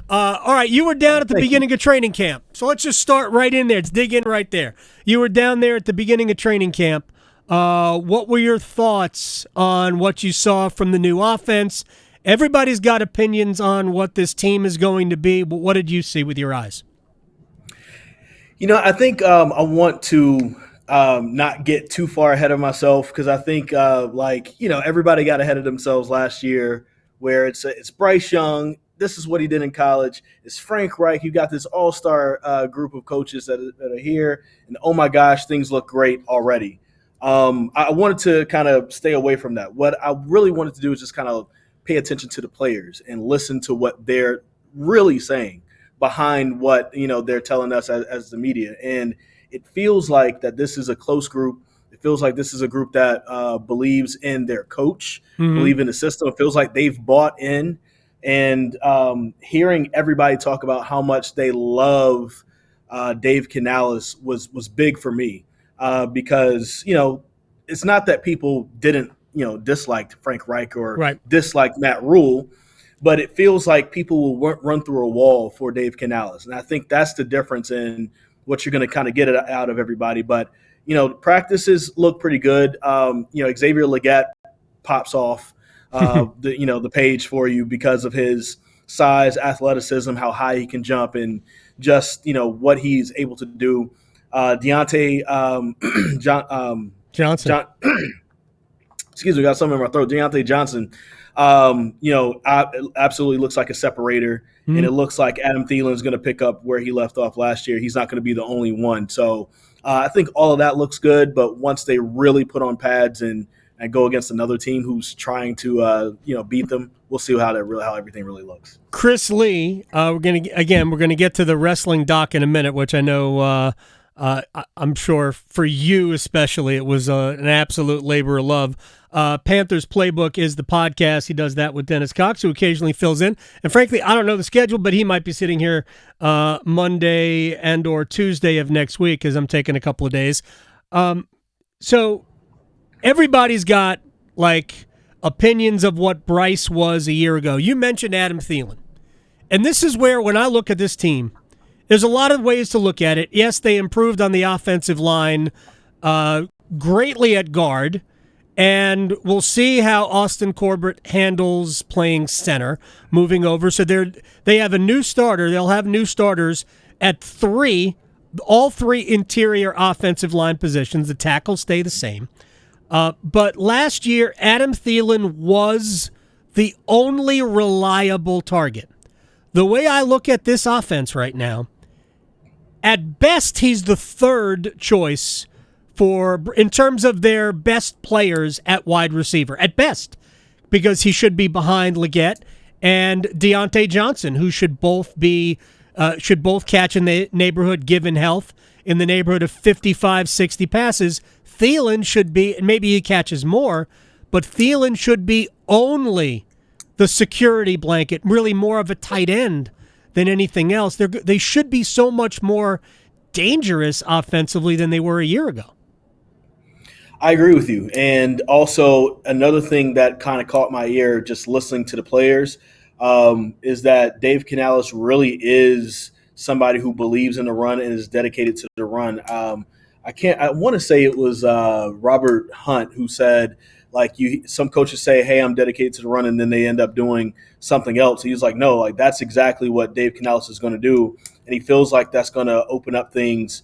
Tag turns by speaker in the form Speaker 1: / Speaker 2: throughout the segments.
Speaker 1: All right, you were down at the beginning of training camp. So let's just start right in there. Let's dig in right there. You were down there at the beginning of training camp. What were your thoughts on what you saw from the new offense? Everybody's got opinions on what this team is going to be, but what did you see with your eyes?
Speaker 2: I think I want to not get too far ahead of myself because I think, everybody got ahead of themselves last year where it's Bryce Young. This is what he did in college. It's Frank Reich. You got this all-star group of coaches that are here, and oh my gosh, things look great already. I wanted to kind of stay away from that. What I really wanted to do is just kind of pay attention to the players and listen to what they're really saying behind what they're telling us as the media. And it feels like that this is a close group. It feels like this is a group that believes in their coach, believe in the system. It feels like they've bought in. And hearing everybody talk about how much they love Dave Canales was big for me because, it's not that people didn't, disliked Frank Reich or disliked Matt Rule, but it feels like people will run through a wall for Dave Canales. And I think that's the difference in what you're going to kind of get out of everybody. But, practices look pretty good. Xavier Legette pops off the page for you because of his size, athleticism, how high he can jump, and just, what he's able to do. Deontay
Speaker 1: Johnson.
Speaker 2: Excuse me, got something in my throat. Deontay Johnson, absolutely looks like a separator, and it looks like Adam Thielen is going to pick up where he left off last year. He's not going to be the only one. So I think all of that looks good, but once they really put on pads and go against another team who's trying to beat them, we'll see how everything really looks.
Speaker 1: Chris Lee, we're gonna get to the wrestling doc in a minute, which I know I'm sure for you especially it was an absolute labor of love. Panthers Playbook is the podcast. He does that with Dennis Cox, who occasionally fills in. And frankly, I don't know the schedule, but he might be sitting here Monday and or Tuesday of next week because I'm taking a couple of days. So everybody's got opinions of what Bryce was a year ago. You mentioned Adam Thielen. And this is where, when I look at this team, there's a lot of ways to look at it. Yes, they improved on the offensive line greatly at guard, and we'll see how Austin Corbett handles playing center, moving over. So they have a new starter. They'll have new starters at all three interior offensive line positions. The tackles stay the same. But last year, Adam Thielen was the only reliable target. The way I look at this offense right now, at best, he's the third choice in terms of their best players at wide receiver, at best, because he should be behind Legette and Deontay Johnson, who should both catch in the neighborhood, given health, in the neighborhood of 55, 60 passes. Thielen should be, and maybe he catches more, but Thielen should be only the security blanket, really more of a tight end than anything else. They should be so much more dangerous offensively than they were a year ago.
Speaker 2: I agree with you. And also another thing that kind of caught my ear just listening to the players is that Dave Canales really is somebody who believes in the run and is dedicated to the run. I want to say it was Robert Hunt who said, some coaches say, hey, I'm dedicated to the run, and then they end up doing something else. He was like, no, that's exactly what Dave Canales is going to do. And he feels like that's going to open up things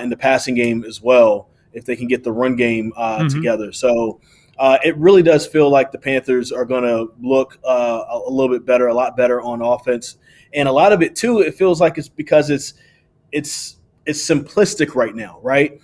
Speaker 2: in the passing game as well if they can get the run game together. So it really does feel like the Panthers are going to look a little bit better, a lot better on offense. And a lot of it, too, it feels like it's because it's simplistic right now, right?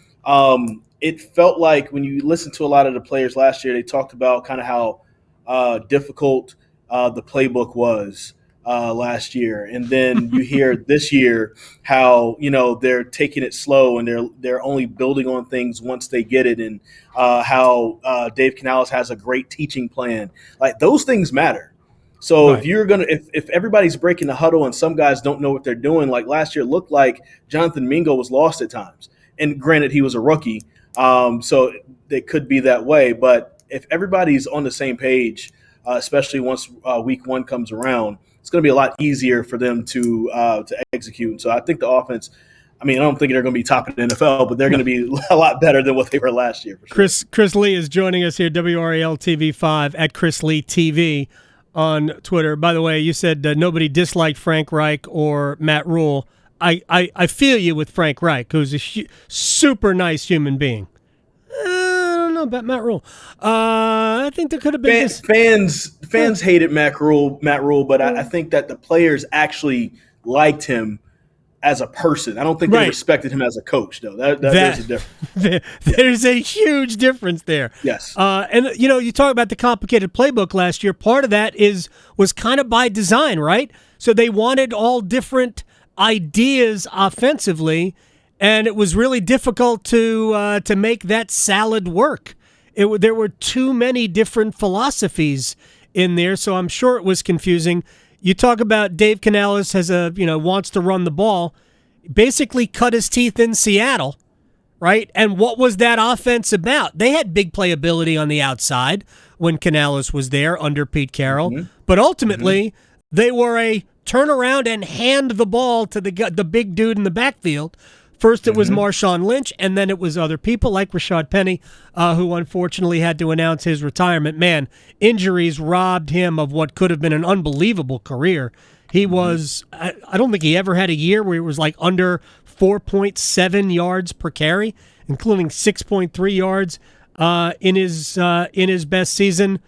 Speaker 2: It felt like when you listen to a lot of the players last year, they talked about kind of how difficult the playbook was last year. And then you hear this year how, they're taking it slow and they're only building on things once they get it, and how Dave Canales has a great teaching plan. Those things matter. So right. if everybody's breaking the huddle and some guys don't know what they're doing, like last year, it looked like Jonathan Mingo was lost at times. And granted, he was a rookie, so they could be that way. But if everybody's on the same page, especially once week one comes around, it's going to be a lot easier for them to execute. And so I think the offense. I mean, I don't think they're going to be top in the NFL, but they're going to be a lot better than what they were last year. For sure.
Speaker 1: Chris Lee is joining us here, WRAL TV 5 at Chris Lee TV on Twitter. By the way, you said nobody disliked Frank Reich or Matt Rule. I feel you with Frank Reich, who's a super nice human being. I don't know about Matt Rule. I think there could have been
Speaker 2: fans hated Matt Rule, but I think that the players actually liked him as a person. I don't think they respected him as a coach, though. There's a difference.
Speaker 1: There's a huge difference there.
Speaker 2: Yes.
Speaker 1: And, you talk about the complicated playbook last year. Part of that was kind of by design, right? So they wanted all different ideas offensively, and it was really difficult to make that salad work. There were too many different philosophies in there, so I'm sure it was confusing. You talk about Dave Canales wants to run the ball, basically cut his teeth in Seattle, right? And what was that offense about? They had big playability on the outside when Canales was there under Pete Carroll, but ultimately they were a turn around and hand the ball to the big dude in the backfield. First it was Marshawn Lynch, and then it was other people like Rashad Penny, who unfortunately had to announce his retirement. Man, injuries robbed him of what could have been an unbelievable career. He was, I don't think he ever had a year where it was like under 4.7 yards per carry, including 6.3 yards in his best season.